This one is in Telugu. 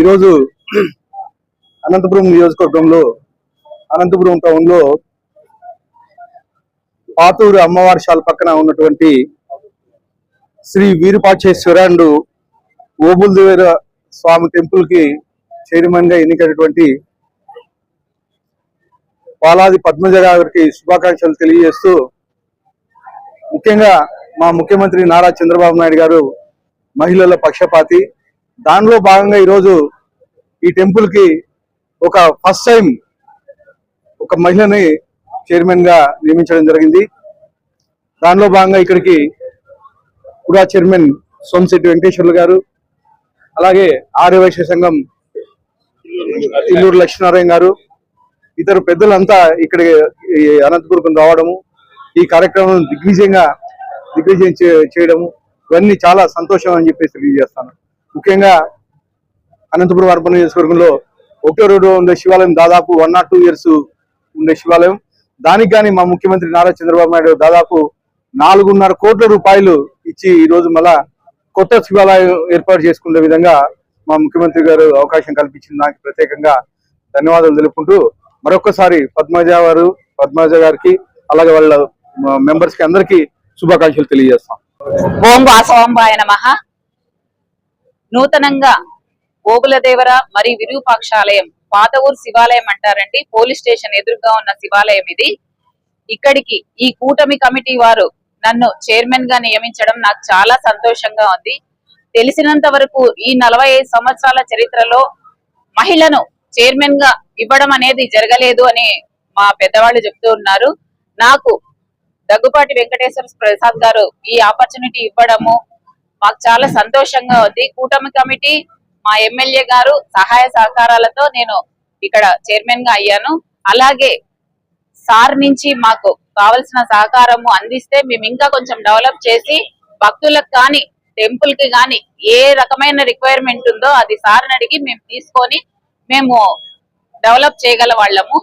ఈరోజు అనంతపురం నియోజకవర్గంలో అనంతపురం టౌన్ లో పాతూరు అమ్మవారి పక్కన ఉన్నటువంటి శ్రీ వీరపాచేశ్వర అండ్ ఓబుల్దేవర స్వామి టెంపుల్ కి చైర్మన్ గా ఎన్నికైనటువంటి పాలాది పద్మజ గారికి శుభాకాంక్షలు తెలియజేస్తూ, ముఖ్యంగా మా ముఖ్యమంత్రి నారా చంద్రబాబు నాయుడు గారు మహిళల పక్షపాతి. దానిలో భాగంగా ఈరోజు ఈ టెంపుల్ కి ఒక ఫస్ట్ టైం ఒక మహిళని చైర్మన్ గా నియమించడం జరిగింది. దానిలో భాగంగా ఇక్కడికి కూడా చైర్మన్ సోమశెట్టి వెంకటేశ్వర్లు గారు, అలాగే ఆర్యవైశ్య సంఘం ఇల్లూరు లక్ష్మీనారాయణ గారు, ఇతర పెద్దలంతా ఇక్కడ అనంతపురం రావడము, ఈ కార్యక్రమం దిగ్విజయం చేయడము, ఇవన్నీ చాలా సంతోషం అని చెప్పేసి తెలియజేస్తాను. ముఖ్యంగా అనంతపురం అర్బన్ నియోజకవర్గంలో ఒకటో రోడ్డు ఉండే శివాలయం దాదాపు 102 years ఉండే శివాలయం. దానికి కానీ మా ముఖ్యమంత్రి నారా చంద్రబాబు నాయుడు దాదాపు 4.5 కోట్ల రూపాయలు ఇచ్చి ఈ రోజు మళ్ళా కొత్త శివాలయం ఏర్పాటు చేసుకునే విధంగా మా ముఖ్యమంత్రి గారు అవకాశం కల్పించిన దానికి ప్రత్యేకంగా ధన్యవాదాలు తెలుపుకుంటూ, మరొకసారి పద్మజ గారికి అలాగే వాళ్ళ మెంబర్స్ కి అందరికీ శుభాకాంక్షలు తెలియజేస్తాం. ఓం వాసవాంబాయ నమః. నూతనంగా ఓబులదేవర మరియు విరూపాక్షాలయం, పాత ఊరు శివాలయం అంటారండి, పోలీస్ స్టేషన్ ఎదురుగా ఉన్న శివాలయం ఇది. ఇక్కడికి ఈ కూటమి కమిటీ వారు నన్ను చైర్మన్ గా నియమించడం నాకు చాలా సంతోషంగా ఉంది. తెలిసినంత వరకు ఈ 45 సంవత్సరాల చరిత్రలో మహిళను చైర్మన్ గా ఇవ్వడం అనేది జరగలేదు అని మా పెద్దవాళ్ళు చెప్తూ ఉన్నారు. నాకు దగ్గుపాటి వెంకటేశ్వర ప్రసాద్ గారు ఈ ఆపర్చునిటీ ఇవ్వడము మాకు చాలా సంతోషంగా ఉంది. కూటమి కమిటీ, మా ఎమ్మెల్యే గారు సహాయ సహకారాలతో నేను ఇక్కడ చైర్మన్ గా అయ్యాను. అలాగే సార్ నుంచి మాకు కావలసిన సహకారము అందిస్తే మేము ఇంకా కొంచెం డెవలప్ చేసి భక్తులకు కానీ టెంపుల్ కి కానీ ఏ రకమైన రిక్వైర్మెంట్ ఉందో అది సార్ని అడిగి మేము తీసుకొని మేము డెవలప్ చేయగల వాళ్ళము.